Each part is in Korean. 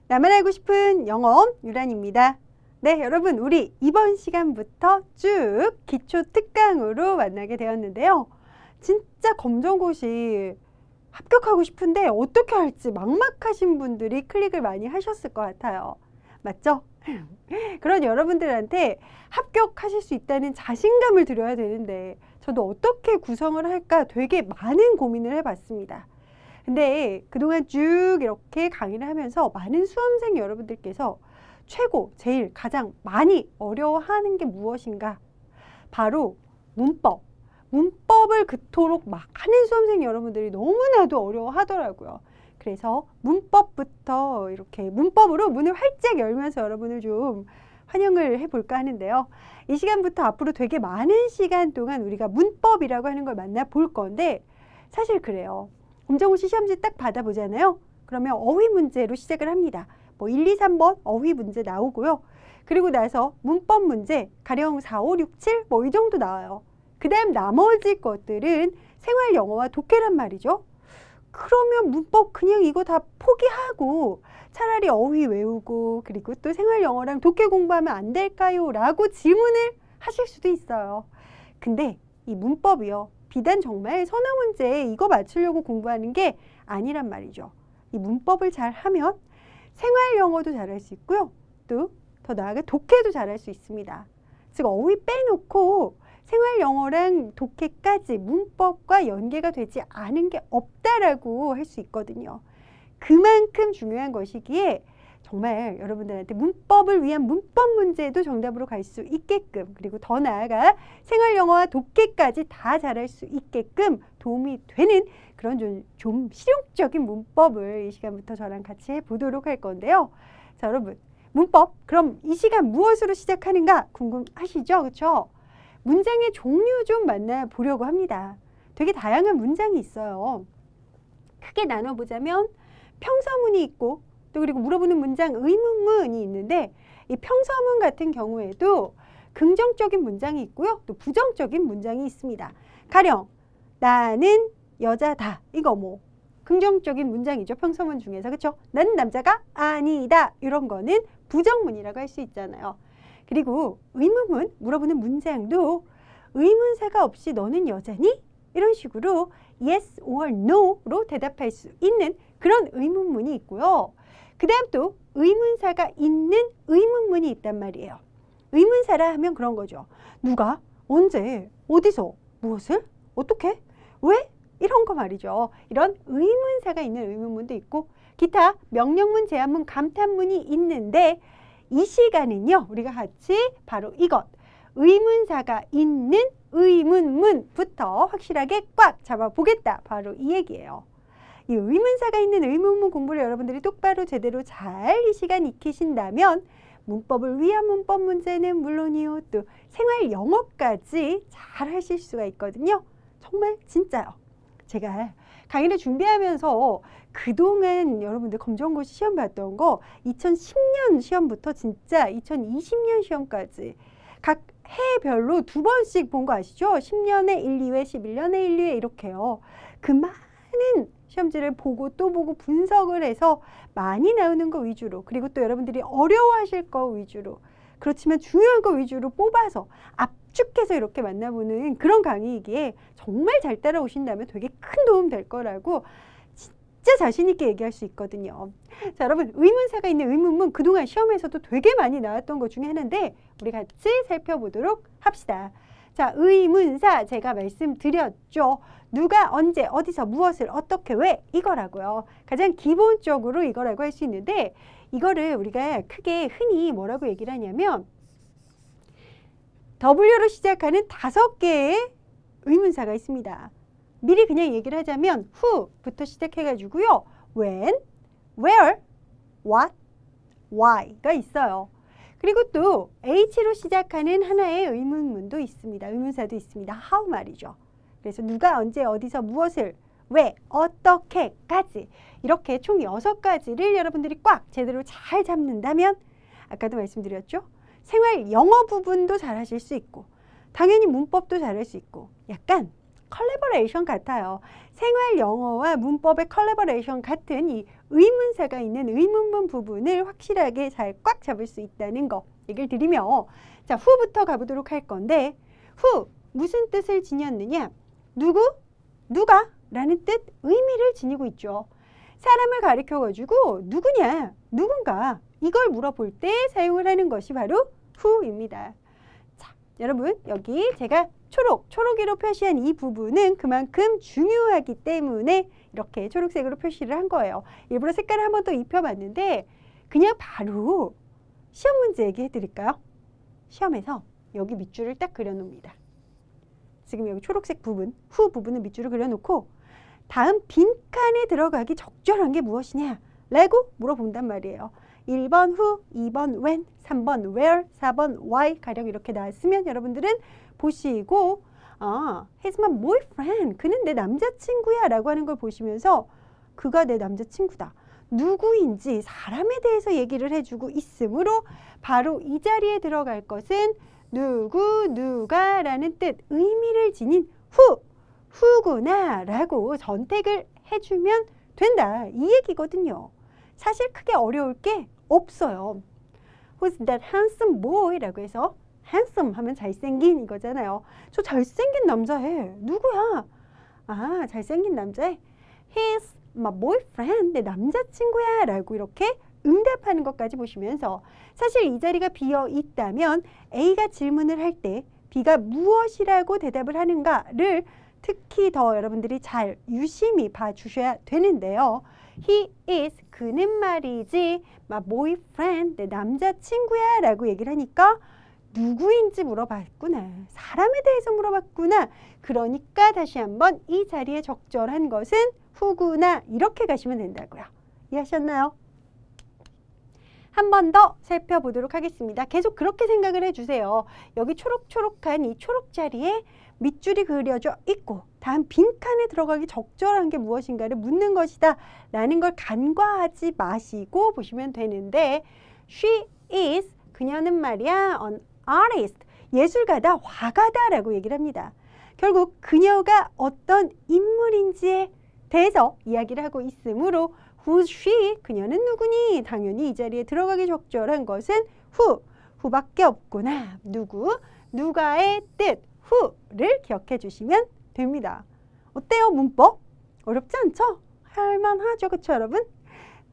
나만 알고 싶은 영어 유란입니다. 네, 여러분 우리 이번 시간부터 쭉 기초 특강으로 만나게 되었는데요. 진짜 검정고시 합격하고 싶은데 어떻게 할지 막막하신 분들이 클릭을 많이 하셨을 것 같아요. 맞죠? 그런 여러분들한테 합격하실 수 있다는 자신감을 드려야 되는데 저도 어떻게 구성을 할까 되게 많은 고민을 해봤습니다. 근데 그동안 쭉 이렇게 강의를 하면서 많은 수험생 여러분들께서 최고, 제일 가장 많이 어려워하는 게 무엇인가? 바로 문법. 문법을 그토록 많은 수험생 여러분들이 너무나도 어려워하더라고요. 그래서 문법부터 이렇게 문법으로 문을 활짝 열면서 여러분을 좀 환영을 해볼까 하는데요. 이 시간부터 앞으로 되게 많은 시간 동안 우리가 문법이라고 하는 걸 만나볼 건데 사실 그래요. 검정고시 시험지 딱 받아보잖아요. 그러면 어휘 문제로 시작을 합니다. 뭐 1, 2, 3번 어휘 문제 나오고요. 그리고 나서 문법 문제 가령 4, 5, 6, 7 뭐 이 정도 나와요. 그 다음 나머지 것들은 생활 영어와 독해란 말이죠. 그러면 문법 그냥 이거 다 포기하고 차라리 어휘 외우고 그리고 또 생활 영어랑 독해 공부하면 안 될까요? 라고 질문을 하실 수도 있어요. 근데 이 문법이요. 비단 정말 선화 문제 이거 맞추려고 공부하는 게 아니란 말이죠. 이 문법을 잘 하면 생활 영어도 잘할 수 있고요. 또 더 나아가 독해도 잘할 수 있습니다. 즉 어휘 빼놓고 생활 영어랑 독해까지 문법과 연계가 되지 않은 게 없다라고 할 수 있거든요. 그만큼 중요한 것이기에 정말 여러분들한테 문법을 위한 문법 문제도 정답으로 갈 수 있게끔 그리고 더 나아가 생활 영어와 독해까지 다 잘할 수 있게끔 도움이 되는 그런 좀 실용적인 문법을 이 시간부터 저랑 같이 해보도록 할 건데요. 자, 여러분 문법 그럼 이 시간 무엇으로 시작하는가 궁금하시죠? 그렇죠? 문장의 종류 좀 만나보려고 합니다. 되게 다양한 문장이 있어요. 크게 나눠보자면 평서문이 있고 또 그리고 물어보는 문장 의문문이 있는데 이 평서문 같은 경우에도 긍정적인 문장이 있고요. 또 부정적인 문장이 있습니다. 가령 나는 여자다. 이거 뭐 긍정적인 문장이죠. 평서문 중에서. 그렇죠? 나는 남자가 아니다. 이런 거는 부정문이라고 할 수 있잖아요. 그리고 의문문, 물어보는 문장도 의문사가 없이 너는 여자니? 이런 식으로 yes or no로 대답할 수 있는 그런 의문문이 있고요. 그 다음 또 의문사가 있는 의문문이 있단 말이에요. 의문사라 하면 그런 거죠. 누가, 언제, 어디서, 무엇을, 어떻게, 왜? 이런 거 말이죠. 이런 의문사가 있는 의문문도 있고 기타 명령문, 제한문, 감탄문이 있는데 이 시간은요. 우리가 같이 바로 이것 의문사가 있는 의문문부터 확실하게 꽉 잡아보겠다. 바로 이 얘기예요. 이 의문사가 있는 의문문 공부를 여러분들이 똑바로 제대로 잘 이 시간 익히신다면 문법을 위한 문법 문제는 물론이요. 또 생활 영어까지 잘 하실 수가 있거든요. 정말 진짜요. 제가 강의를 준비하면서 그동안 여러분들 검정고시 시험 봤던 거 2010년 시험부터 진짜 2020년 시험까지 각 해별로 2번씩 본 거 아시죠? 10년에 1, 2회, 11년에 1, 2회 이렇게요. 그 많은 시험지를 보고 또 보고 분석을 해서 많이 나오는 거 위주로 그리고 또 여러분들이 어려워하실 거 위주로 그렇지만 중요한 거 위주로 뽑아서 압축해서 이렇게 만나보는 그런 강의이기에 정말 잘 따라오신다면 되게 큰 도움 될 거라고 진짜 자신 있게 얘기할 수 있거든요. 자, 여러분 의문사가 있는 의문문 그동안 시험에서도 되게 많이 나왔던 것 중에 하나인데 우리 같이 살펴보도록 합시다. 자, 의문사 제가 말씀드렸죠. 누가, 언제, 어디서, 무엇을, 어떻게, 왜 이거라고요. 가장 기본적으로 이거라고 할 수 있는데 이거를 우리가 크게 흔히 뭐라고 얘기를 하냐면 W로 시작하는 5개의 의문사가 있습니다. 미리 그냥 얘기를 하자면 who부터 시작해가지고요. when, where, what, why가 있어요. 그리고 또 H로 시작하는 하나의 의문문도 있습니다. 의문사도 있습니다. how 말이죠. 그래서 누가, 언제, 어디서, 무엇을, 왜, 어떻게까지 이렇게 총 6가지를 여러분들이 꽉 제대로 잘 잡는다면 아까도 말씀드렸죠. 생활 영어 부분도 잘 하실 수 있고 당연히 문법도 잘 할 수 있고 약간 컬래버레이션 같아요. 생활 영어와 문법의 컬래버레이션 같은 이 의문사가 있는 의문문 부분을 확실하게 잘 꽉 잡을 수 있다는 거 얘기를 드리며, 자, who부터 가보도록 할 건데, who 무슨 뜻을 지녔느냐? 누구? 누가? 라는 뜻, 의미를 지니고 있죠. 사람을 가리켜가지고 누구냐? 누군가? 이걸 물어볼 때 사용을 하는 것이 바로 who입니다. 자, 여러분 여기 제가 초록이로 표시한 이 부분은 그만큼 중요하기 때문에 이렇게 초록색으로 표시를 한 거예요. 일부러 색깔을 한 번 더 입혀봤는데 그냥 바로 시험 문제 얘기해 드릴까요? 시험에서 여기 밑줄을 딱 그려놓습니다. 지금 여기 초록색 부분, 후 부분은 밑줄을 그려놓고 다음 빈칸에 들어가기 적절한 게 무엇이냐? 라고 물어본단 말이에요. 1번 who, 2번 when, 3번 where, 4번 why 가령 이렇게 나왔으면 여러분들은 보시고 he's my boyfriend. 그는 내 남자친구야 라고 하는 걸 보시면서 그가 내 남자친구다. 누구인지 사람에 대해서 얘기를 해주고 있으므로 바로 이 자리에 들어갈 것은 누구, 누가 라는 뜻, 의미를 지닌 who구나 라고 선택을 해주면 된다. 이 얘기거든요. 사실 크게 어려울 게 없어요. Who's that handsome boy? 라고 해서 handsome 하면 잘생긴 이거잖아요. 저 잘생긴 남자애 누구야? 아, 잘생긴 남자애 He's my boyfriend. 내 남자친구야 라고 이렇게 응답하는 것까지 보시면서 사실 이 자리가 비어 있다면 A가 질문을 할 때 B가 무엇이라고 대답을 하는가를 특히 더 여러분들이 잘 유심히 봐주셔야 되는데요. He is, 그는 말이지, my boyfriend, 내 남자친구야 라고 얘기를 하니까 누구인지 물어봤구나. 사람에 대해서 물어봤구나. 그러니까 다시 한번 이 자리에 적절한 것은 who구나. 이렇게 가시면 된다고요. 이해하셨나요? 한 번 더 살펴보도록 하겠습니다. 계속 그렇게 생각을 해주세요. 여기 초록초록한 이 초록 자리에 밑줄이 그려져 있고 다음 빈칸에 들어가기 적절한 게 무엇인가를 묻는 것이다 라는 걸 간과하지 마시고 보시면 되는데 She is, 그녀는 말이야 an artist, 예술가다, 화가다 라고 얘기를 합니다. 결국 그녀가 어떤 인물인지에 대해서 이야기를 하고 있으므로 Who's she? 그녀는 누구니? 당연히 이 자리에 들어가기 적절한 것은 who밖에 없구나. 누구? 누가의 뜻 who를 기억해 주시면 됩니다. 어때요? 문법? 어렵지 않죠? 할만하죠? 그쵸 여러분?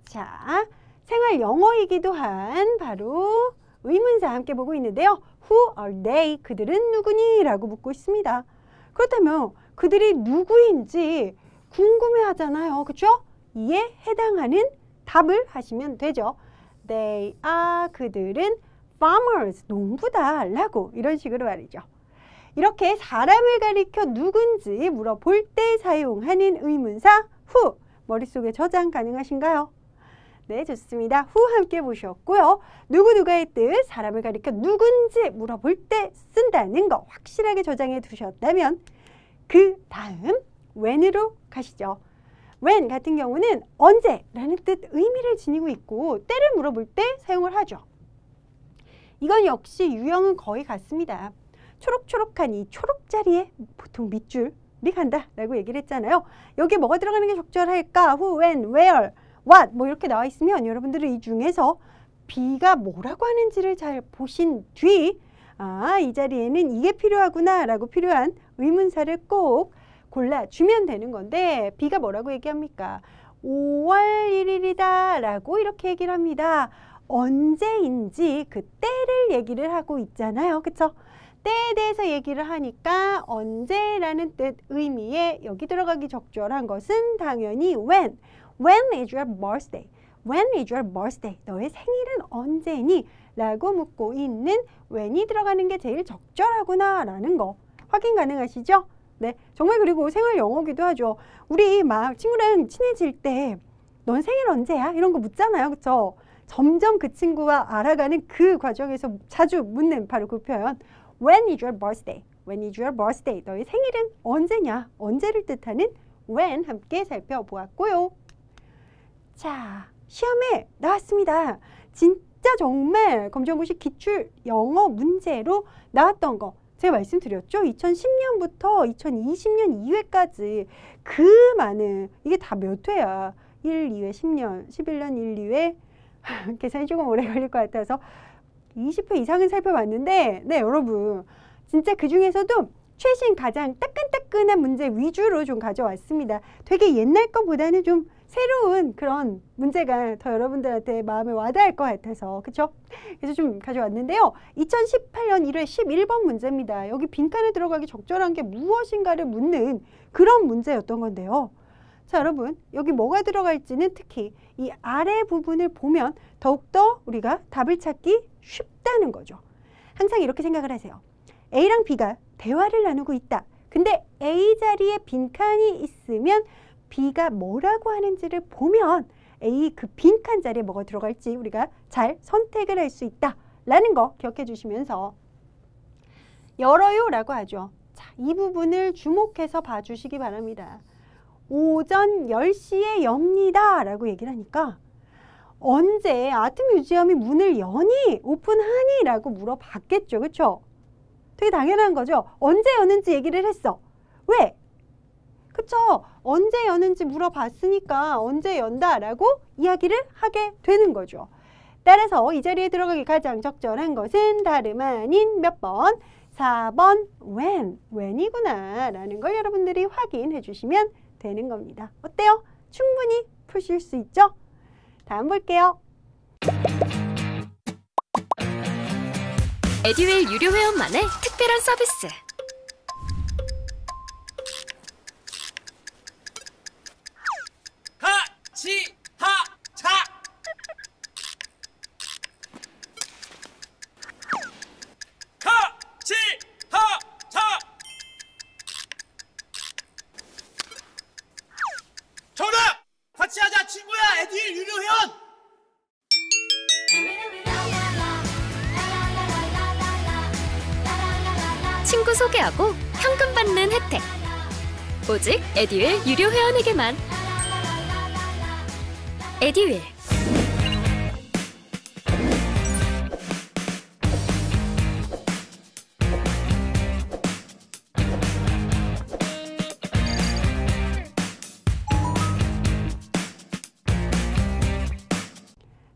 자, 생활 영어이기도 한 바로 의문사 함께 보고 있는데요. Who are they? 그들은 누구니? 라고 묻고 있습니다. 그렇다면 그들이 누구인지 궁금해 하잖아요. 그쵸? 이에 해당하는 답을 하시면 되죠. They are, 그들은 farmers, 농부다 라고 이런 식으로 말이죠. 이렇게 사람을 가리켜 누군지 물어볼 때 사용하는 의문사 who, 머릿속에 저장 가능하신가요? 네, 좋습니다. who 함께 보셨고요. 누구누가의 뜻, 사람을 가리켜 누군지 물어볼 때 쓴다는 거 확실하게 저장해 두셨다면 그 다음 when으로 가시죠. when 같은 경우는 언제라는 뜻, 의미를 지니고 있고 때를 물어볼 때 사용을 하죠. 이건 역시 유형은 거의 같습니다. 초록초록한 이 초록 자리에 보통 밑줄이 간다 라고 얘기를 했잖아요. 여기에 뭐가 들어가는 게 적절할까? who, when, where, what 뭐 이렇게 나와 있으면 여러분들은 이 중에서 B가 뭐라고 하는지를 잘 보신 뒤 이 자리에는 이게 필요하구나 라고 필요한 의문사를 꼭 골라주면 되는 건데 B가 뭐라고 얘기합니까? 5월 1일이다 라고 이렇게 얘기를 합니다. 언제인지 그 때를 얘기를 하고 있잖아요. 그쵸? 때에 대해서 얘기를 하니까 언제라는 뜻 의미에 여기 들어가기 적절한 것은 당연히 when. When is your birthday? When is your birthday? 너의 생일은 언제니? 라고 묻고 있는 when이 들어가는 게 제일 적절하구나 라는 거 확인 가능하시죠? 네, 정말 그리고 생활 영어기도 하죠. 우리 막 친구랑 친해질 때 넌 생일 언제야? 이런 거 묻잖아요. 그쵸? 점점 그 친구와 알아가는 그 과정에서 자주 묻는 바로 그 표현 When is your birthday? When is your birthday? 너의 생일은 언제냐? 언제를 뜻하는 when 함께 살펴보았고요. 자, 시험에 나왔습니다. 진짜 정말 검정고시 기출 영어 문제로 나왔던 거 제가 말씀드렸죠? 2010년부터 2020년 2회까지 그 많은, 이게 다 몇 회야? 1, 2회, 10년, 11년 1, 2회 계산이 조금 오래 걸릴 것 같아서 20회 이상은 살펴봤는데, 네, 여러분 진짜 그 중에서도 최신 가장 따끈따끈한 문제 위주로 좀 가져왔습니다. 되게 옛날 것보다는 좀 새로운 그런 문제가 더 여러분들한테 마음에 와닿을 것 같아서, 그쵸? 그래서 좀 가져왔는데요. 2018년 1회 11번 문제입니다. 여기 빈칸에 들어가기 적절한 게 무엇인가를 묻는 그런 문제였던 건데요. 자, 여러분 여기 뭐가 들어갈지는 특히 이 아래 부분을 보면 더욱더 우리가 답을 찾기 쉽다는 거죠. 항상 이렇게 생각을 하세요. A랑 B가 대화를 나누고 있다. 근데 A 자리에 빈칸이 있으면 B가 뭐라고 하는지를 보면 A 그 빈칸 자리에 뭐가 들어갈지 우리가 잘 선택을 할 수 있다라는 거 기억해 주시면서, 열어요 라고 하죠. 자, 이 부분을 주목해서 봐주시기 바랍니다. 오전 10시에 엽니다 라고 얘기를 하니까 언제 아트뮤지엄이 문을 여니? 오픈하니? 라고 물어봤겠죠. 그쵸? 되게 당연한 거죠. 언제 여는지 얘기를 했어. 왜? 그쵸? 언제 여는지 물어봤으니까 언제 연다라고 이야기를 하게 되는 거죠. 따라서 이 자리에 들어가기 가장 적절한 것은 다름 아닌 몇 번? 4번 when이구나 라는 걸 여러분들이 확인해 주시면 되는 겁니다. 어때요? 충분히 푸실 수 있죠? 다음 볼게요. 에듀윌 유료 회원만의 특별한 서비스. 하치하차 하치하차 정답! 같이 하자 친구야. 에듀윌 유료 회원. 친구 소개하고 현금 받는 혜택. 오직 에듀윌 유료 회원에게만. 에듀윌.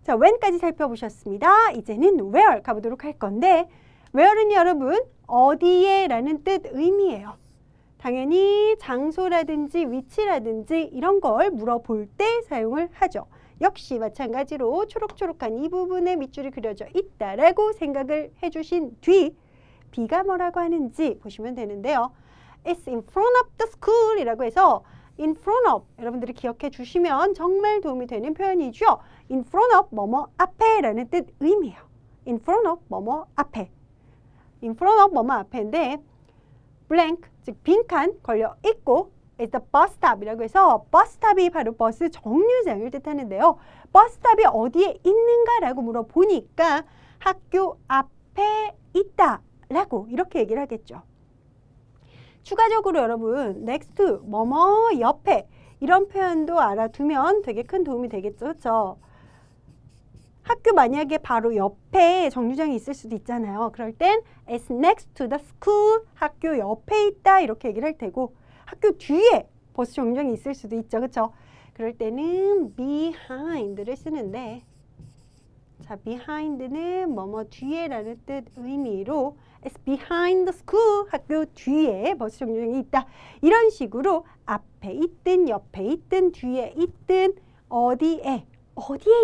자, when까지 살펴보셨습니다. 이제는 where 가보도록 할 건데, where는 여러분 어디에 라는 뜻 의미예요. 당연히 장소라든지 위치라든지 이런 걸 물어볼 때 사용을 하죠. 역시 마찬가지로 초록초록한 이 부분에 밑줄이 그려져 있다라고 생각을 해주신 뒤 B가 뭐라고 하는지 보시면 되는데요. It's in front of the school 이라고 해서 in front of 여러분들이 기억해 주시면 정말 도움이 되는 표현이죠. in front of 뭐뭐 앞에 라는 뜻 의미예요. in front of 뭐뭐 앞에. in front of 뭐뭐 앞에인데 blank 즉 빈칸 걸려 있고 is the bus stop 이라고 해서 버스 스탑이 바로 버스 정류장을 뜻하는데요. 버스 스탑이 어디에 있는가 라고 물어보니까 학교 앞에 있다 라고 이렇게 얘기를 하겠죠. 추가적으로 여러분 next to 뭐뭐 옆에 이런 표현도 알아두면 되게 큰 도움이 되겠죠. 그렇죠? 학교 만약에 바로 옆에 정류장이 있을 수도 있잖아요. 그럴 땐 it's next to the school 학교 옆에 있다 이렇게 얘기를 할 테고, 학교 뒤에 버스 정류장이 있을 수도 있죠. 그렇죠? 그럴 때는 behind를 쓰는데, 자, behind는 뭐뭐 뒤에라는 뜻 의미로 it's behind the school 학교 뒤에 버스 정류장이 있다. 이런 식으로 앞에 있든 옆에 있든 뒤에 있든 어디에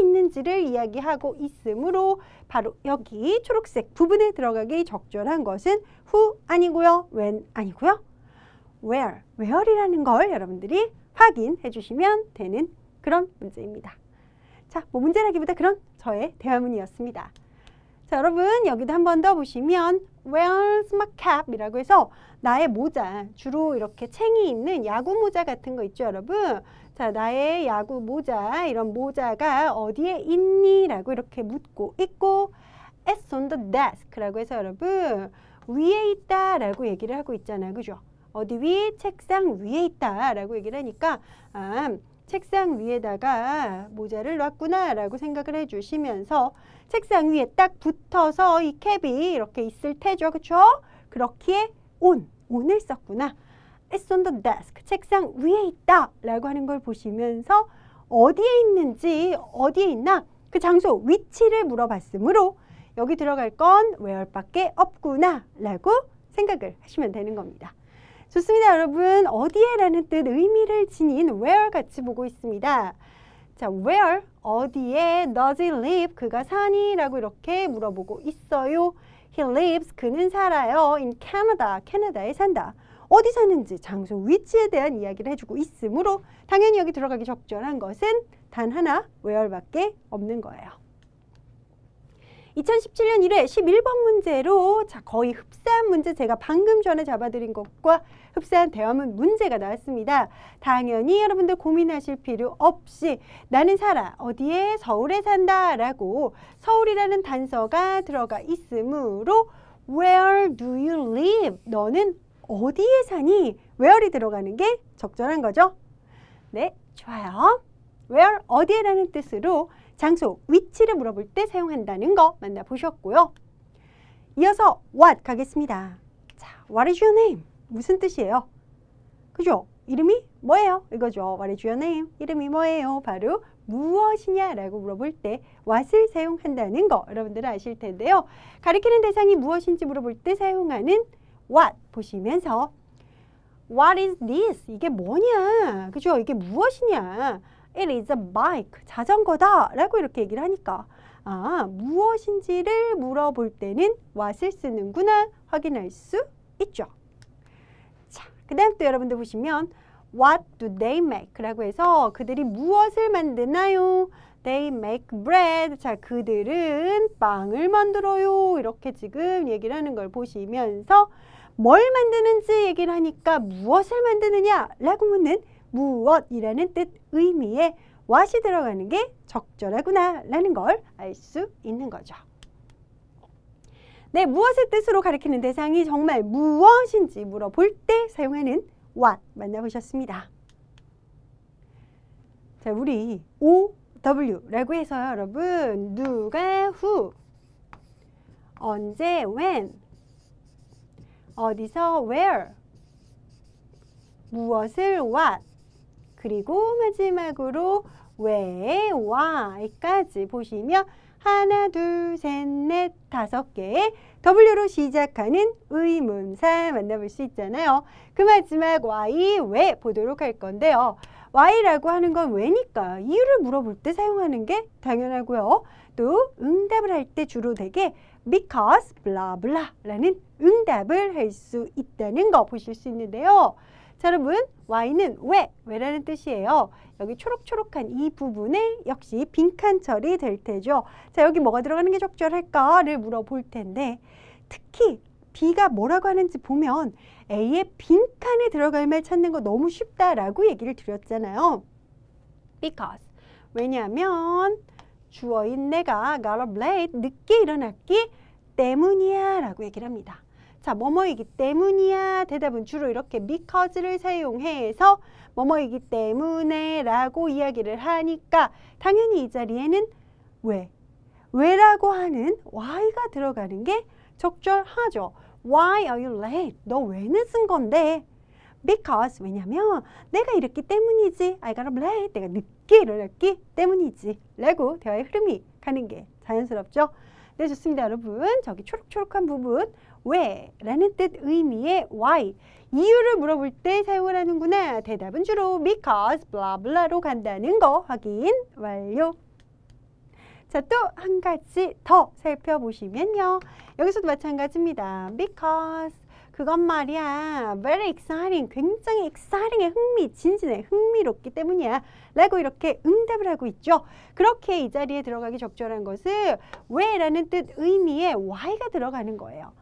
있는지를 이야기하고 있으므로 바로 여기 초록색 부분에 들어가기 적절한 것은 who 아니고요. when 아니고요. where이라는 걸 여러분들이 확인해 주시면 되는 그런 문제입니다. 자, 뭐 문제라기보다 그런 저의 대화문이었습니다. 자, 여러분 여기도 한 번 더 보시면 Where's my cap? 이라고 해서 나의 모자, 주로 이렇게 챙이 있는 야구 모자 같은 거 있죠, 여러분? 자, 나의 야구 모자, 이런 모자가 어디에 있니? 라고 이렇게 묻고 있고 It's on the desk 라고 해서 여러분 위에 있다 라고 얘기를 하고 있잖아요. 그죠? 어디 위? 책상 위에 있다 라고 얘기를 하니까 책상 위에다가 모자를 놨구나 라고 생각을 해주시면서 책상 위에 딱 붙어서 이 캡이 이렇게 있을 테죠. 그쵸? 그렇기에 on을 썼구나. It's on the desk. 책상 위에 있다 라고 하는 걸 보시면서 어디에 있는지, 어디에 있나 그 장소, 위치를 물어봤으므로 여기 들어갈 건 where밖에 없구나 라고 생각을 하시면 되는 겁니다. 좋습니다. 여러분, 어디에 라는 뜻 의미를 지닌 where 같이 보고 있습니다. 자, where, 어디에 does he live, 그가 사니? 라고 이렇게 물어보고 있어요. He lives, 그는 살아요. in Canada, 캐나다에 산다. 어디 사는지, 장소, 위치에 대한 이야기를 해주고 있으므로 당연히 여기 들어가기 적절한 것은 단 하나, where밖에 없는 거예요. 2017년 1회 11번 문제로 거의 흡사한 문제, 제가 방금 전에 잡아드린 것과 흡사한 대화문 문제가 나왔습니다. 당연히 여러분들 고민하실 필요 없이 나는 살아, 어디에? 서울에 산다 라고 서울이라는 단서가 들어가 있으므로 Where do you live? 너는 어디에 사니? where이 들어가는 게 적절한 거죠. 네, 좋아요. where, 어디에 라는 뜻으로 장소, 위치를 물어볼 때 사용한다는 거 만나보셨고요. 이어서 what 가겠습니다. 자, what is your name? 무슨 뜻이에요? 그죠? 이름이 뭐예요? 이거죠. What is your name? 이름이 뭐예요? 바로 무엇이냐라고 물어볼 때 what을 사용한다는 거 여러분들은 아실 텐데요. 가리키는 대상이 무엇인지 물어볼 때 사용하는 what 보시면서 What is this? 이게 뭐냐? 그죠? 이게 무엇이냐? It is a bike. 자전거다 라고 이렇게 얘기를 하니까 무엇인지를 물어볼 때는 what을 쓰는구나 확인할 수 있죠. 자, 그 다음 또 여러분들 보시면 What do they make? 라고 해서 그들이 무엇을 만드나요? They make bread. 자, 그들은 빵을 만들어요. 이렇게 지금 얘기를 하는 걸 보시면서 뭘 만드는지 얘기를 하니까 무엇을 만드느냐? 라고 묻는 무엇이라는 뜻 의미의 what이 들어가는 게 적절하구나 라는 걸 알 수 있는 거죠. 네, 무엇의 뜻으로 가리키는 대상이 정말 무엇인지 물어볼 때 사용하는 what 만나보셨습니다. 자, 우리 OW라고 해서요, 여러분 누가 who, 언제 when, 어디서 where, 무엇을 what, 그리고 마지막으로 왜 why까지 보시면 하나, 둘, 셋, 넷, 5개의 W로 시작하는 의문사 만나볼 수 있잖아요. 그 마지막 why, 왜 보도록 할 건데요. why라고 하는 건 왜니까 이유를 물어볼 때 사용하는 게 당연하고요. 또 응답을 할 때 주로 되게 because, blah, blah 라는 응답을 할 수 있다는 거 보실 수 있는데요. 자, 여러분, why는 왜라는 뜻이에요. 여기 초록초록한 이 부분에 역시 빈칸 처리 될 테죠. 자, 여기 뭐가 들어가는 게 적절할까를 물어볼 텐데 특히 B가 뭐라고 하는지 보면 A의 빈칸에 들어갈 말 찾는 거 너무 쉽다라고 얘기를 드렸잖아요. Because, 왜냐하면 주어인 내가 got up late, 늦게 일어났기 때문이야 라고 얘기를 합니다. 자, 뭐뭐이기 때문이야. 대답은 주로 이렇게 because를 사용해서 뭐뭐이기 때문에 라고 이야기를 하니까 당연히 이 자리에는 왜라고 하는 why가 들어가는 게 적절하죠. Why are you late? 너 왜 늦은 건데? Because, 왜냐면 내가 이랬기 때문이지. I got up late. 내가 늦게 일어났기 때문이지. 라고 대화의 흐름이 가는 게 자연스럽죠. 네, 좋습니다. 여러분, 저기 초록초록한 부분 왜라는 뜻 의미의 why, 이유를 물어볼 때 사용을 하는구나. 대답은 주로 because, blah, blah로 간다는 거 확인 완료. 자, 또 한 가지 더 살펴보시면요. 여기서도 마찬가지입니다. Because, 그것 말이야. Very exciting, 굉장히 exciting해, 흥미진진해, 흥미롭기 때문이야. 라고 이렇게 응답을 하고 있죠. 그렇게 이 자리에 들어가기 적절한 것은 왜라는 뜻 의미의 why가 들어가는 거예요.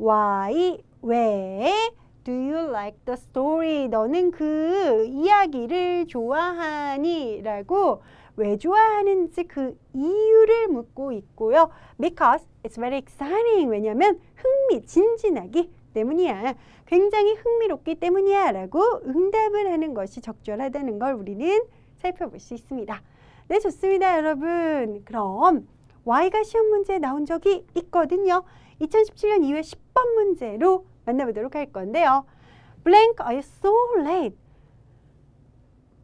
Why, 왜 do you like the story? 너는 그 이야기를 좋아하니? 라고 왜 좋아하는지 그 이유를 묻고 있고요. Because it's very exciting. 왜냐면 흥미진진하기 때문이야. 굉장히 흥미롭기 때문이야. 라고 응답을 하는 것이 적절하다는 걸 우리는 살펴볼 수 있습니다. 네, 좋습니다, 여러분. 그럼 Y가 시험 문제에 나온 적이 있거든요. 2017년 2회 10번 문제로 만나보도록 할 건데요. blank, are you so late?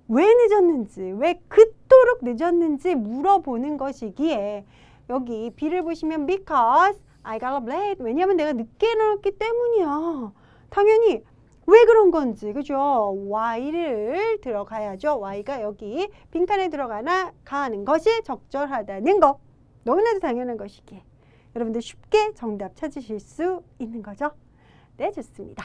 왜 늦었는지, 왜 그토록 늦었는지 물어보는 것이기에 여기 B를 보시면 because I got up late. 왜냐하면 내가 늦게 일어났기 때문이야. 당연히 왜 그런 건지, 그죠? Why를 들어가야죠. Why가 여기 빈칸에 가는 것이 적절하다는 거. 너무나도 당연한 것이기에 여러분들 쉽게 정답 찾으실 수 있는 거죠. 네, 좋습니다.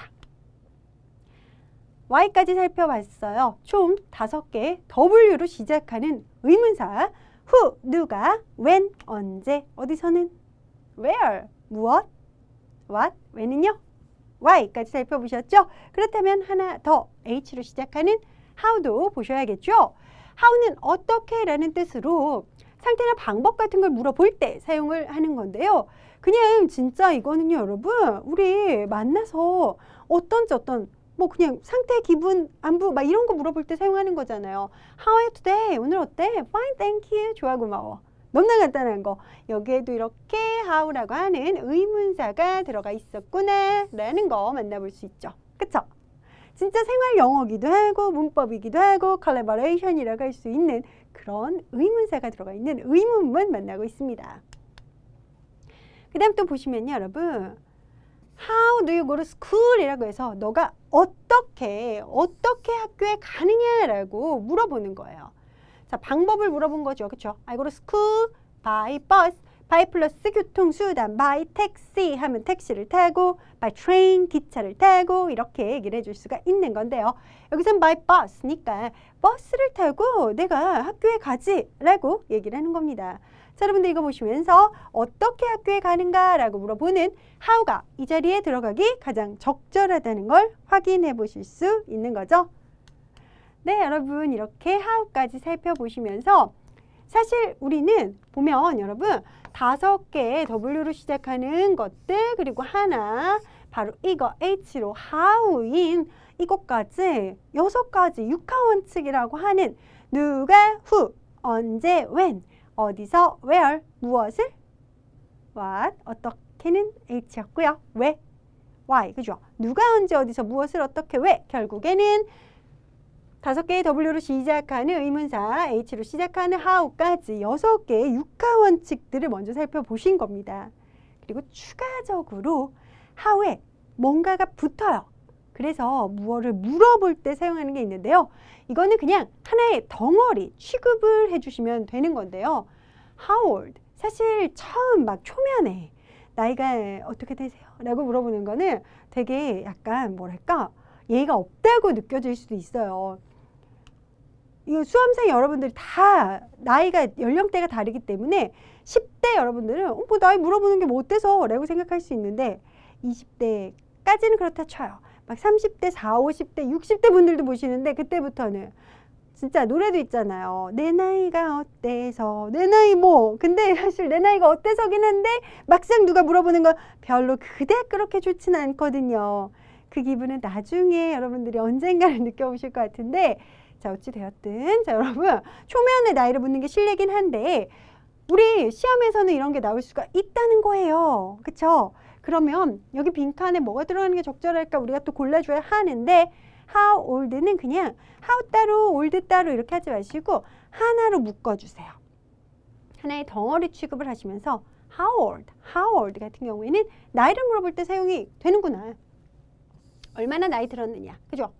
Y까지 살펴봤어요. 총 5개 W로 시작하는 의문사 who, 누가, when, 언제, 어디서는 where, 무엇, what, when은요? Y까지 살펴보셨죠? 그렇다면 하나 더 H로 시작하는 how도 보셔야겠죠? how는 어떻게 라는 뜻으로 상태나 방법 같은 걸 물어볼 때 사용을 하는 건데요. 그냥 진짜 이거는요, 여러분, 우리 만나서 어떤 뭐 그냥 상태, 기분, 안부 막 이런 거 물어볼 때 사용하는 거잖아요. How are you today? 오늘 어때? Fine, thank you. 좋아, 고마워. 너무나 간단한 거. 여기에도 이렇게 how라고 하는 의문사가 들어가 있었구나 라는 거 만나볼 수 있죠. 그쵸? 진짜 생활 영어기도 하고 문법이기도 하고 collaboration이라고 할 수 있는 그런 의문사가 들어가 있는 의문문 만나고 있습니다. 그 다음 또 보시면요, 여러분. How do you go to school? 이라고 해서 너가 어떻게 학교에 가느냐라고 물어보는 거예요. 자, 방법을 물어본 거죠. 그쵸? I go to school by bus. by 플러스 교통수단, by taxi 하면 택시를 타고, by train 기차를 타고 이렇게 얘기를 해줄 수가 있는 건데요. 여기서는 by bus니까 버스를 타고 내가 학교에 가지 라고 얘기를 하는 겁니다. 자, 여러분들 이거 보시면서 어떻게 학교에 가는가 라고 물어보는 how가 이 자리에 들어가기 가장 적절하다는 걸 확인해 보실 수 있는 거죠. 네, 여러분 이렇게 how까지 살펴보시면서 사실 우리는 보면 여러분 5개 W로 시작하는 것들 그리고 하나 바로 이거 H로 how인 이것까지 6가지 육하원칙이라고 하는 누가, who, 언제, when, 어디서, where, 무엇을, what, 어떻게는 H였고요. 왜, why, 그죠? 누가, 언제, 어디서, 무엇을, 어떻게, 왜, 결국에는 5개의 W로 시작하는 의문사, H로 시작하는 how까지 6개의 육하원칙들을 먼저 살펴보신 겁니다. 그리고 추가적으로 how에 뭔가가 붙어요. 그래서 무엇을 물어볼 때 사용하는 게 있는데요. 이거는 그냥 하나의 덩어리 취급을 해주시면 되는 건데요. How old? 사실 처음 막 초면에 나이가 어떻게 되세요? 라고 물어보는 거는 되게 약간 뭐랄까 예의가 없다고 느껴질 수도 있어요. 이 수험생 여러분들이 다 나이가 연령대가 다르기 때문에 10대 여러분들은 뭐 나이 물어보는 게 뭐 어때서? 라고 생각할 수 있는데 20대까지는 그렇다 쳐요. 막 30대, 40, 50대, 60대 분들도 보시는데 그때부터는 진짜 노래도 있잖아요. 내 나이가 어때서, 내 나이 뭐. 근데 사실 내 나이가 어때서긴 한데 막상 누가 물어보는 건 별로 그닥 그렇게 좋지는 않거든요. 그 기분은 나중에 여러분들이 언젠가는 느껴보실 것 같은데 자, 어찌 되었든 자, 여러분 초면에 나이를 묻는 게 실례긴 한데 우리 시험에서는 이런 게 나올 수가 있다는 거예요. 그쵸? 그러면 여기 빈칸에 뭐가 들어가는 게 적절할까 우리가 또 골라줘야 하는데 how old는 그냥 how 따로 old 따로 이렇게 하지 마시고 하나로 묶어주세요. 하나의 덩어리 취급을 하시면서 how old 같은 경우에는 나이를 물어볼 때 사용이 되는구나. 얼마나 나이 들었느냐. 그죠?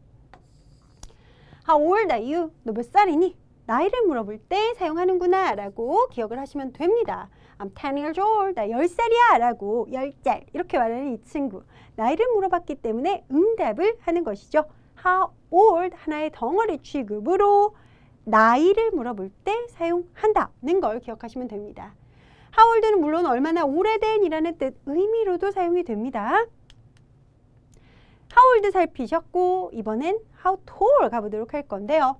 How old are you? 너 몇 살이니? 나이를 물어볼 때 사용하는구나 라고 기억을 하시면 됩니다. I'm 10 years old. 나 10살이야 라고 10살 이렇게 말하는 이 친구. 나이를 물어봤기 때문에 응답을 하는 것이죠. How old 하나의 덩어리 취급으로 나이를 물어볼 때 사용한다는 걸 기억하시면 됩니다. How old는 물론 얼마나 오래된 이라는 뜻 의미로도 사용이 됩니다. How old 살피셨고 이번엔 How tall 가보도록 할 건데요.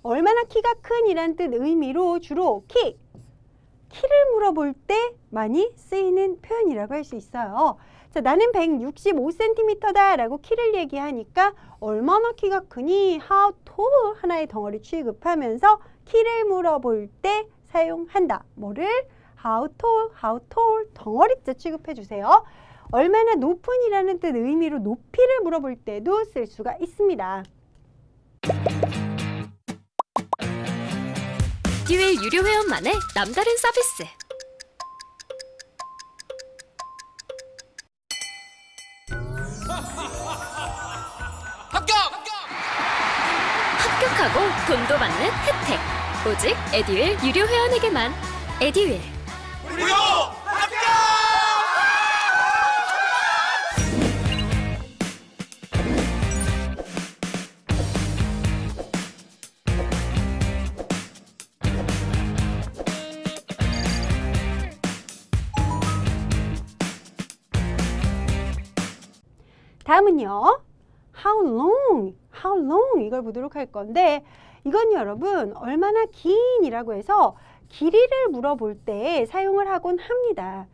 얼마나 키가 큰 이란 뜻 의미로 주로 키를 물어볼 때 많이 쓰이는 표현이라고 할 수 있어요. 자, 나는 165cm다 라고 키를 얘기하니까 얼마나 키가 크니? How tall 하나의 덩어리 취급하면서 키를 물어볼 때 사용한다. 뭐를? How tall 덩어리째 취급해 주세요. 얼마나 높은이라는 뜻 의미로 높이를 물어볼 때도 쓸 수가 있습니다. 에듀윌 유료 회원만의 남다른 서비스. 합격하고 돈도 받는 혜택. 오직 에듀윌 유료 회원에게만. 에듀윌. 무료 합격! 다음은요. How long 이걸 보도록 할 건데 이건 여러분 얼마나 긴이라고 해서 길이를 물어볼 때 사용을 하곤 합니다.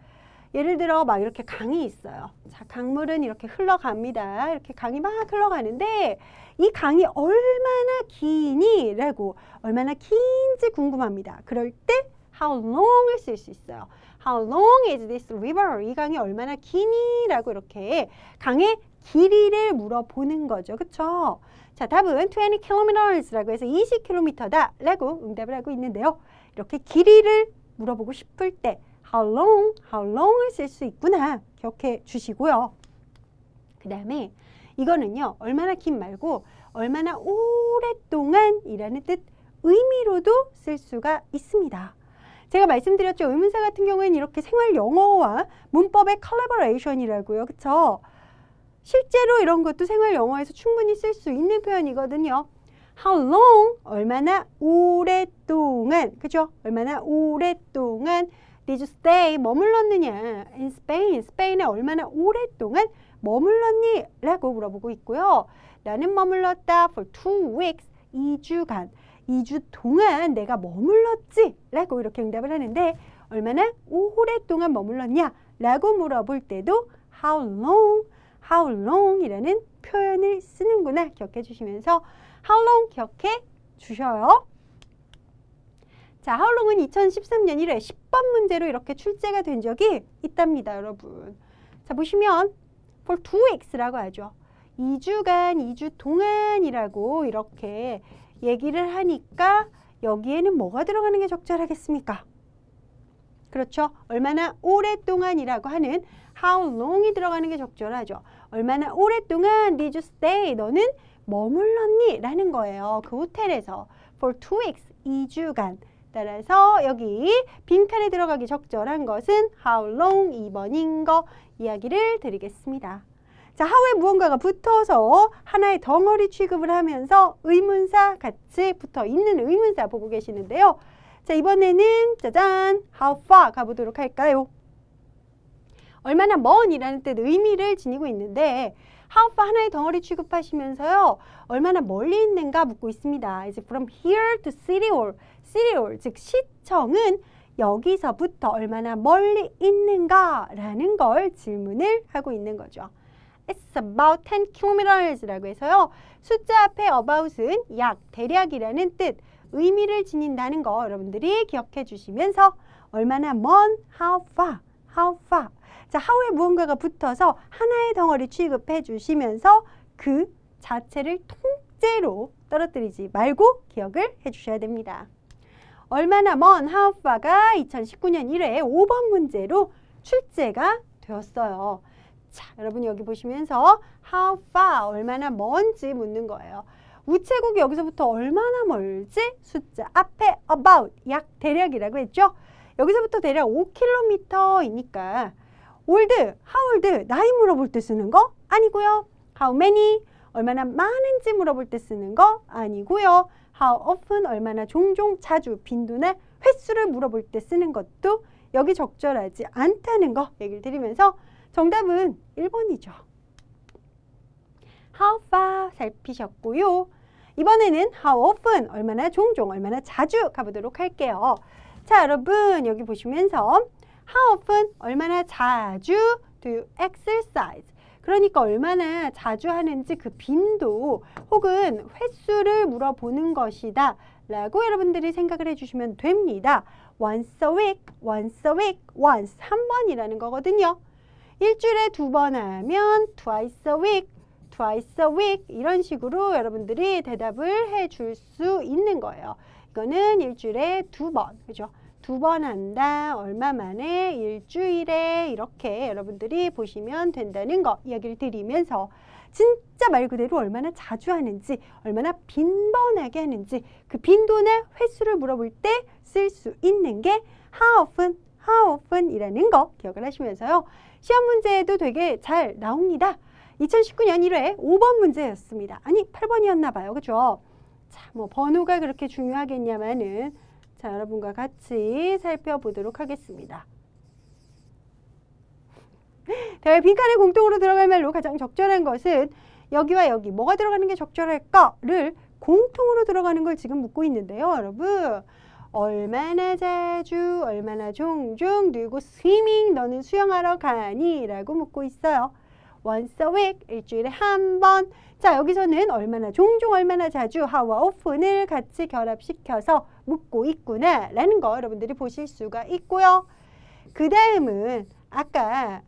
예를 들어 막 이렇게 강이 있어요. 자, 강물은 이렇게 흘러갑니다. 이렇게 강이 막 흘러가는데 이 강이 얼마나 기니? 라고 얼마나 긴지 궁금합니다. 그럴 때 how long을 쓸 수 있어요. How long is this river? 이 강이 얼마나 기니? 라고 이렇게 강의 길이를 물어보는 거죠. 그쵸? 자, 답은 20 kilometers라고 해서 20km다 라고 응답을 하고 있는데요. 이렇게 길이를 물어보고 싶을 때 how long을 쓸 수 있구나 기억해 주시고요. 그 다음에 이거는요. 얼마나 긴 말고 얼마나 오랫동안이라는 뜻 의미로도 쓸 수가 있습니다. 제가 말씀드렸죠. 의문사 같은 경우에는 이렇게 생활 영어와 문법의 컬래버레이션이라고요. 그쵸? 실제로 이런 것도 생활 영어에서 충분히 쓸 수 있는 표현이거든요. How long? 얼마나 오랫동안. 그죠? 얼마나 오랫동안 did you stay? 머물렀느냐? In Spain. 스페인에 얼마나 오랫동안 머물렀니? 라고 물어보고 있고요. 나는 머물렀다 for 2 weeks. 2주간. 2주 동안 내가 머물렀지? 라고 이렇게 응답을 하는데 얼마나 오랫동안 머물렀냐? 라고 물어볼 때도 how long 이라는 표현을 쓰는구나 기억해 주시면서 how long 기억해 주셔요. 자, how long은 2013년 1회 10번 문제로 이렇게 출제가 된 적이 있답니다, 여러분. 자, 보시면 for 2 weeks라고 하죠. 2주간, 2주 동안이라고 이렇게 얘기를 하니까 여기에는 뭐가 들어가는 게 적절하겠습니까? 그렇죠. 얼마나 오랫동안이라고 하는 how long이 들어가는 게 적절하죠. 얼마나 오랫동안 did you stay? 너는 머물렀니? 라는 거예요. 그 호텔에서 for 2 weeks, 2주간. 따라서 여기 빈칸에 들어가기 적절한 것은 how long 2번인 거 이야기를 드리겠습니다. 자, how에 무언가가 붙어서 하나의 덩어리 취급을 하면서 의문사 같이 붙어 있는 의문사 보고 계시는데요. 자, 이번에는 짜잔, how far 가보도록 할까요? 얼마나 먼이라는 뜻 의미를 지니고 있는데 how far 하나의 덩어리 취급하시면서요. 얼마나 멀리 있는가 묻고 있습니다. 이제 from here to City Hall, 즉 시청은 여기서부터 얼마나 멀리 있는가라는 걸 질문을 하고 있는 거죠. It's about 10 kilometers라고 해서요. 숫자 앞에 about은 약, 대략이라는 뜻, 의미를 지닌다는 거 여러분들이 기억해 주시면서 얼마나 먼, how far. 자, how에 무언가가 붙어서 하나의 덩어리 취급해 주시면서 그 자체를 통째로 떨어뜨리지 말고 기억을 해 주셔야 됩니다. 얼마나 먼 how far가 2019년 1회 5번 문제로 출제가 되었어요. 자, 여러분 여기 보시면서 how far 얼마나 먼지 묻는 거예요. 우체국이 여기서부터 얼마나 멀지? 숫자 앞에 about 약 대략이라고 했죠. 여기서부터 대략 5km이니까 old, how old 나이 물어볼 때 쓰는 거 아니고요. how many 얼마나 많은지 물어볼 때 쓰는 거 아니고요. how often 얼마나 종종 자주 빈도나 횟수를 물어볼 때 쓰는 것도 여기 적절하지 않다는 거 얘기를 드리면서 정답은 1번이죠. how far 살피셨고요. 이번에는 how often 얼마나 종종 얼마나 자주 가보도록 할게요. 자, 여러분 여기 보시면서 how often 얼마나 자주 do you exercise 그러니까 얼마나 자주 하는지 그 빈도 혹은 횟수를 물어보는 것이다 라고 여러분들이 생각을 해주시면 됩니다. once a week, once 한 번이라는 거거든요. 일주일에 2번 하면 twice a week, twice a week 이런 식으로 여러분들이 대답을 해줄 수 있는 거예요. 이거는 일주일에 2번, 그죠? 2번 한다, 얼마 만에, 일주일에 이렇게 여러분들이 보시면 된다는 거 이야기를 드리면서 진짜 말 그대로 얼마나 자주 하는지, 얼마나 빈번하게 하는지 그 빈도나 횟수를 물어볼 때 쓸 수 있는 게 how often, how often 이라는 거 기억을 하시면서요. 시험 문제에도 되게 잘 나옵니다. 2019년 1회 5번 문제였습니다. 아니 8번이었나 봐요. 그죠? 자, 뭐 번호가 그렇게 중요하겠냐마는 자, 여러분과 같이 살펴보도록 하겠습니다. 대화의 빈칸에 공통으로 들어갈 말로 가장 적절한 것은 여기와 여기 뭐가 들어가는 게 적절할까를 공통으로 들어가는 걸 지금 묻고 있는데요. 여러분 얼마나 자주, 얼마나 종종, do you go swimming? 너는 수영하러 가니? 라고 묻고 있어요. once a week, 일주일에 한 번. 자, 여기서는 얼마나 종종, 얼마나 자주, how와 often을 같이 결합시켜서 묻고 있구나 라는 거 여러분들이 보실 수가 있고요. 그 다음은 아까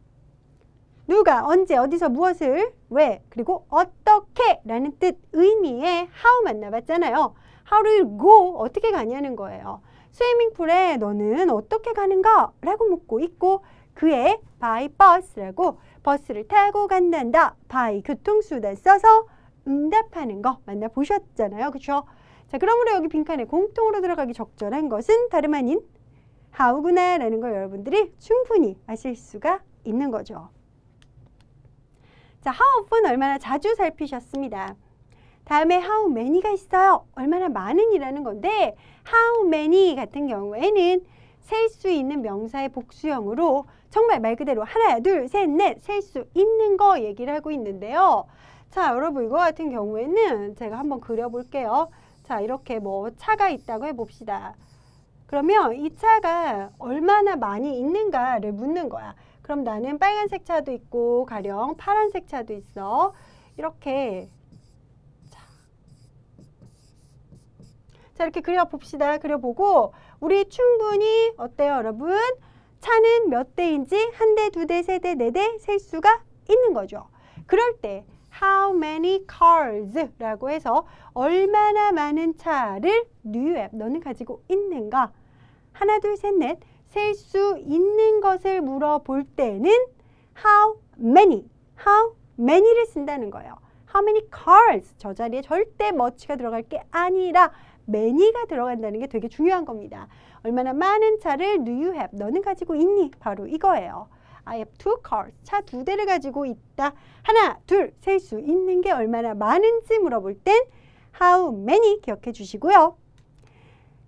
누가, 언제, 어디서, 무엇을, 왜, 그리고 어떻게 라는 뜻, 의미의 how 만나봤잖아요. How do you go? 어떻게 가냐는 거예요. 스위밍풀에 너는 어떻게 가는가? 라고 묻고 있고 그의 by bus라고 버스를 타고 간단다. by 교통수단 써서 응답하는 거 만나보셨잖아요. 그렇죠? 자, 그러므로 여기 빈칸에 공통으로 들어가기 적절한 것은 다름 아닌 how구나 라는 걸 여러분들이 충분히 아실 수가 있는 거죠. 자, how often 얼마나 자주 살피셨습니다. 다음에 how many가 있어요. 얼마나 많은이라는 건데 how many 같은 경우에는 셀 수 있는 명사의 복수형으로 정말 말 그대로 하나, 둘, 셋, 넷 셀 수 있는 거 얘기를 하고 있는데요. 자, 여러분 이거 같은 경우에는 제가 한번 그려볼게요. 자, 이렇게 뭐 차가 있다고 해봅시다. 그러면 이 차가 얼마나 많이 있는가를 묻는 거야. 그럼 나는 빨간색 차도 있고 가령 파란색 차도 있어. 이렇게 자, 이렇게 그려봅시다. 그려보고 우리 충분히 어때요, 여러분? 차는 몇 대인지 한 대, 두 대, 세 대, 네 대 셀 수가 있는 거죠. 그럴 때 how many cars 라고 해서 얼마나 많은 차를 do you have? 너는 가지고 있는가? 하나, 둘, 셋, 넷 셀 수 있는 것을 물어볼 때는 how many를 쓴다는 거예요. how many cars 저 자리에 절대 much가 들어갈 게 아니라 many가 들어간다는 게 되게 중요한 겁니다. 얼마나 많은 차를 do you have? 너는 가지고 있니? 바로 이거예요. I have 2 cars. 차 2대를 가지고 있다. 하나, 둘, 셀 수 있는 게 얼마나 많은지 물어볼 땐 how many 기억해 주시고요.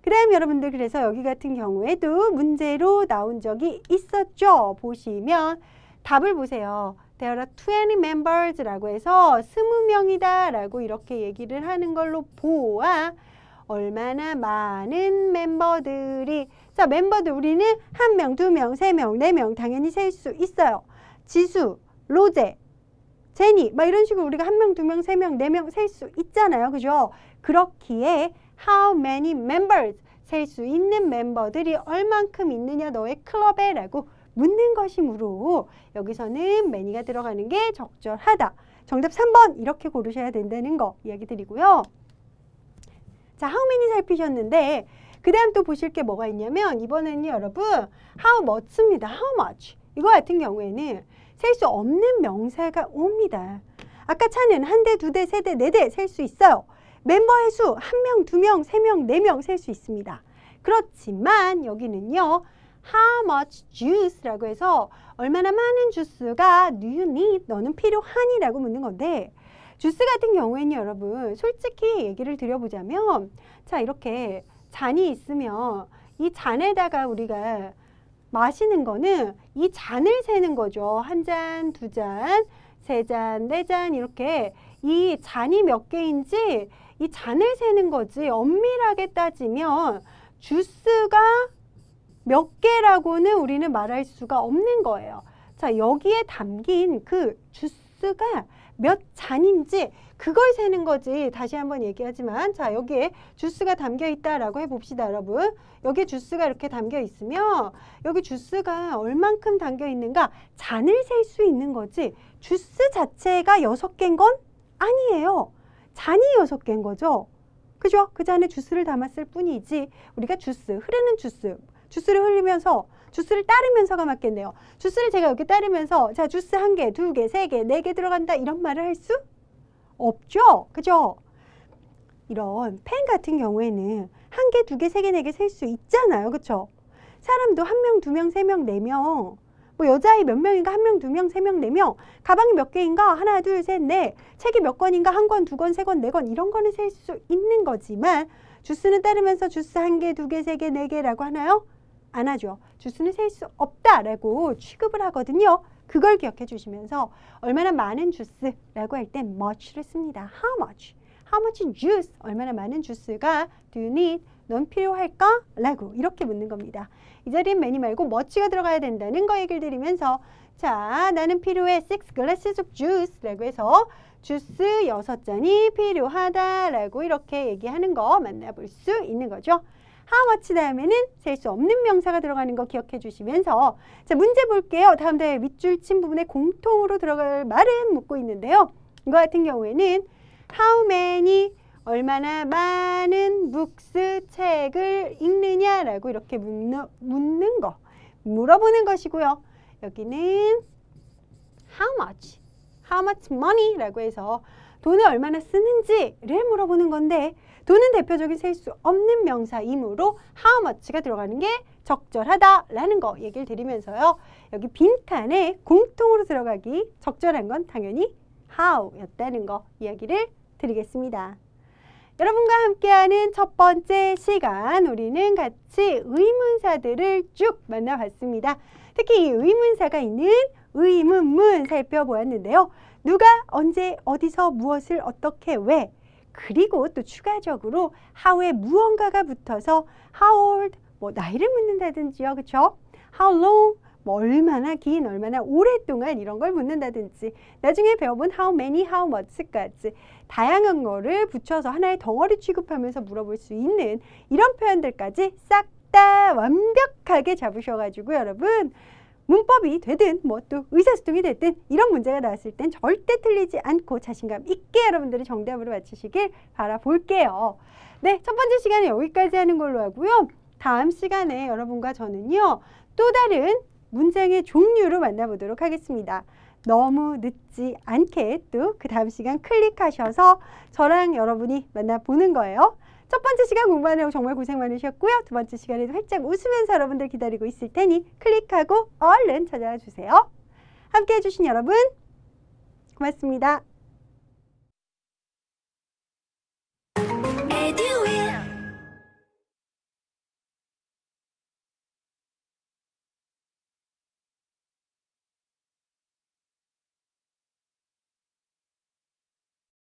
그 다음 여러분들 그래서 여기 같은 경우에도 문제로 나온 적이 있었죠. 보시면 답을 보세요. There are 20 members 라고 해서 20명이다 라고 이렇게 얘기를 하는 걸로 보아 얼마나 많은 멤버들이 자, 멤버들 우리는 1명, 2명, 3명, 4명 당연히 셀 수 있어요. 지수, 로제, 제니 막 이런 식으로 우리가 1명, 2명, 3명, 4명 셀 수 있잖아요. 그죠? 그렇기에 how many members 셀 수 있는 멤버들이 얼만큼 있느냐 너의 클럽에 라고 묻는 것이므로 여기서는 many가 들어가는 게 적절하다. 정답 3번 이렇게 고르셔야 된다는 거 이야기 드리고요. 자, how many 살피셨는데 그 다음 또 보실 게 뭐가 있냐면 이번에는 여러분 how much입니다. how much 이거 같은 경우에는 셀 수 없는 명사가 옵니다. 아까 차는 한 대, 두 대, 세 대, 네 대 셀 수 있어요. 멤버의 수 1명, 2명, 3명, 4명 셀 수 있습니다. 그렇지만 여기는요 how much juice라고 해서 얼마나 많은 주스가 do you need? 너는 필요하니? 라고 묻는 건데 주스 같은 경우에는 여러분 솔직히 얘기를 드려보자면 자, 이렇게 잔이 있으면 이 잔에다가 우리가 마시는 거는 이 잔을 세는 거죠. 한 잔, 두 잔, 세 잔, 네 잔 이렇게 이 잔이 몇 개인지 이 잔을 세는 거지 엄밀하게 따지면 주스가 몇 개라고는 우리는 말할 수가 없는 거예요. 자, 여기에 담긴 그 주스가 몇 잔인지 그걸 세는 거지. 다시 한번 얘기하지만 자, 여기에 주스가 담겨 있다라고 해봅시다, 여러분. 여기에 주스가 이렇게 담겨 있으면 여기 주스가 얼만큼 담겨 있는가 잔을 셀 수 있는 거지. 주스 자체가 6개인 건 아니에요. 잔이 6개인 거죠. 그죠? 그 잔에 주스를 담았을 뿐이지 우리가 주스, 흐르는 주스를 흘리면서 주스를 따르면서가 맞겠네요. 주스를 제가 이렇게 따르면서 자, 주스 1개, 2개, 3개, 4개 들어간다 이런 말을 할 수 없죠. 그죠? 이런 펜 같은 경우에는 1개, 2개, 3개, 4개 셀 수 있잖아요. 그쵸? 사람도 1명, 2명, 3명, 4명 뭐 여자아이 몇 명인가 1명, 2명, 3명, 4명 가방이 몇 개인가 하나, 둘, 셋, 넷 책이 몇 권인가 1권, 2권, 3권, 4권 이런 거는 셀 수 있는 거지만 주스는 따르면서 주스 1개, 2개, 3개, 4개라고 하나요? 안 하죠. 주스는 셀 수 없다라고 취급을 하거든요. 그걸 기억해 주시면서 얼마나 많은 주스라고 할 땐 much를 씁니다. How much? How much juice? 얼마나 많은 주스가 do you need? 넌 필요할까? 라고 이렇게 묻는 겁니다. 이 자리엔 many 말고 much가 들어가야 된다는 거 얘기를 드리면서 자, 나는 필요해 6 glasses of juice 라고 해서 주스 6잔이 필요하다라고 이렇게 얘기하는 거 만나볼 수 있는 거죠. How much 다음에는 셀 수 없는 명사가 들어가는 거 기억해 주시면서 자, 문제 볼게요. 다음 달 밑줄 친 부분에 공통으로 들어갈 말은 묻고 있는데요. 이거 같은 경우에는 how many 얼마나 많은 books 책을 읽느냐라고 이렇게 묻는 거 물어보는 것이고요. 여기는 how much money라고 해서 돈을 얼마나 쓰는지를 물어보는 건데 돈은 대표적인 셀 수 없는 명사이므로 how much가 들어가는 게 적절하다라는 거 얘기를 드리면서요. 여기 빈칸에 공통으로 들어가기 적절한 건 당연히 how였다는 거 이야기를 드리겠습니다. 여러분과 함께하는 첫 번째 시간 우리는 같이 의문사들을 쭉 만나봤습니다. 특히 이 의문사가 있는 의문문 살펴보았는데요. 누가, 언제, 어디서, 무엇을, 어떻게, 왜 그리고 또 추가적으로 how에 무언가가 붙어서 how old, 뭐 나이를 묻는다든지요. 그쵸? how long, 뭐 얼마나 긴, 얼마나 오랫동안 이런 걸 묻는다든지 나중에 배워본 how many, how much까지 다양한 거를 붙여서 하나의 덩어리 취급하면서 물어볼 수 있는 이런 표현들까지 싹 다 완벽하게 잡으셔가지고 여러분 문법이 되든 뭐 또 의사소통이 됐든 이런 문제가 나왔을 땐 절대 틀리지 않고 자신감 있게 여러분들이 정답으로 맞추시길 바라볼게요. 네, 첫 번째 시간에 여기까지 하는 걸로 하고요. 다음 시간에 여러분과 저는요. 또 다른 문장의 종류로 만나보도록 하겠습니다. 너무 늦지 않게 또 그 다음 시간 클릭하셔서 저랑 여러분이 만나보는 거예요. 첫 번째 시간 공부하느라고 정말 고생 많으셨고요. 두 번째 시간에도 활짝 웃으면서 여러분들 기다리고 있을 테니 클릭하고 얼른 찾아와 주세요. 함께 해주신 여러분 고맙습니다.